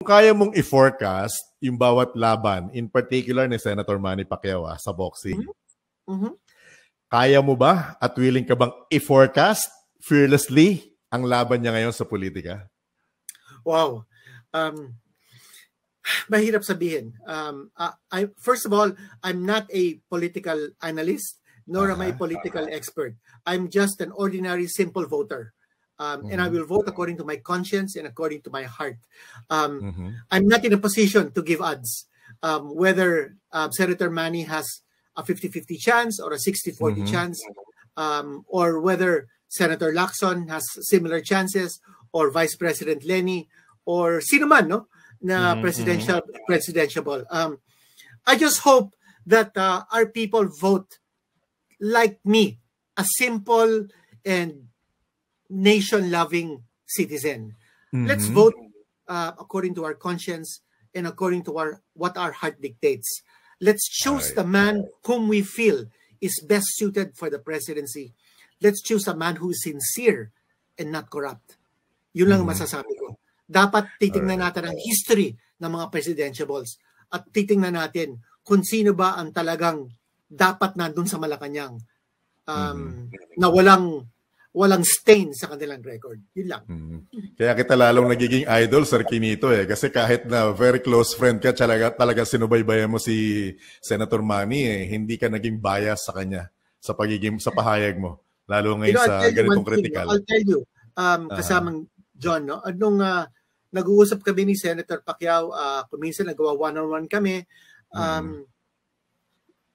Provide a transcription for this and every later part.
Kaya mong i-forecast yung bawat laban, in particular ni Senator Manny Pacquiao sa boxing. Kaya mo ba at willing ka bang i-forecast fearlessly ang laban niya ngayon sa politika? Wow. Mahirap sabihin. First of all, I'm not a political analyst, nor am I a political expert. I'm just an ordinary, simple voter. And I will vote according to my conscience and according to my heart. I'm not in a position to give odds whether Senator Manny has a 50-50 chance or a 60-40 chance, or whether Senator Lacson has similar chances, or Vice President Lenny, or sino man, no, na presidential. I just hope that our people vote like me, a simple and nation-loving citizen. Let's vote according to our conscience and according to what our heart dictates. Let's choose the man whom we feel is best suited for the presidency. Let's choose a man who is sincere and not corrupt. Yun lang masasabi ko. Dapat titingnan natin ang history ng mga presidentiables at titingnan natin kung sino ba ang talagang dapat nandun sa Malacanang na walang stain sa kanilang record. Yun lang. Kaya kita lalong nagiging idol, Sir Quinito, kasi kahit na very close friend ka, talaga sinubaybayan mo si Senator Manny, hindi ka naging bias sa kanya sa pahayag mo. Lalo ngayon sa ganitong critical. I'll tell you, kasamang John, no? Nung nag-uusap kami ni Senator Pacquiao, kung minsan nagawa one-on-one kami,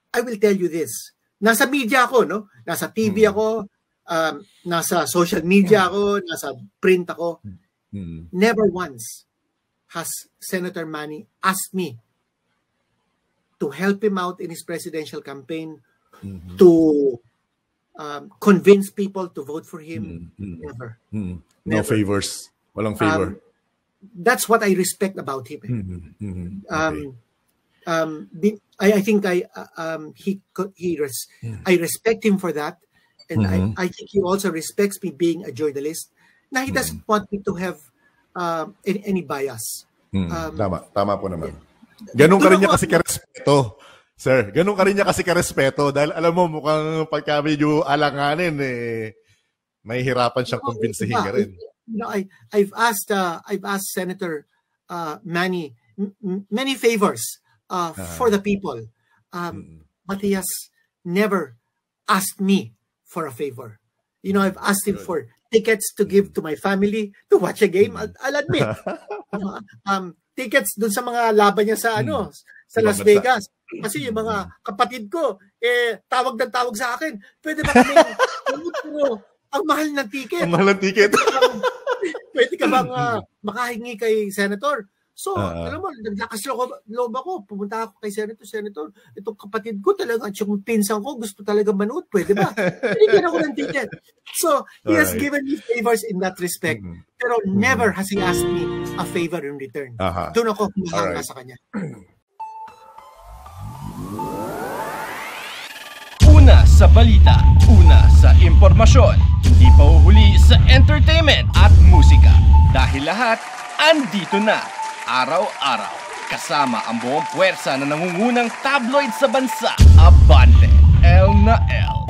I will tell you this. Nasa media ako, no? Nasa TV ako, nasa social media ako, nasa print ako. Never once has Senator Manny asked me to help him out in his presidential campaign, to convince people to vote for him. Never. No favors. Walang favor. That's what I respect about him. I think I respect him for that. And I think he also respects me being a journalist. Na he doesn't want me to have any bias. Tama po naman. Ganun ka rin niya kasi karespeto. Sir, ganun ka rin niya kasi karespeto. Dahil alam mo, mukhang pagka medyo alanganin, may hirapan siyang kumbinsihin ka rin. You know, I've asked Senator Manny many favors for the people. But he has never asked me for a favor. You know, I've asked him for tickets to give to my family to watch a game. I'll admit. Tickets dun sa mga laban niya sa sa Las Vegas. Kasi yung mga kapatid ko, tawag sa akin. Pwede ba kami ang mahal ng ticket? Ang mahal ng ticket. Pwede ka bang makahingi kay Senator? So, alam mo, naglakas loob ako. Pumunta ako kay Senator. Itong kapatid ko talaga, at yung pinsan ko, gusto talaga manood. Pwede ba? Pinigyan ako ng ticket. So, he has given me favors in that respect. Pero never has he asked me a favor in return. Doon ako humahanga sa kanya. Una sa balita, una sa impormasyon, hindi pa uhuli sa entertainment at musika. Dahil lahat, andito na. Araw-araw, kasama ang buong puwersa na nangungunang tabloid sa bansa, Abante, L na L.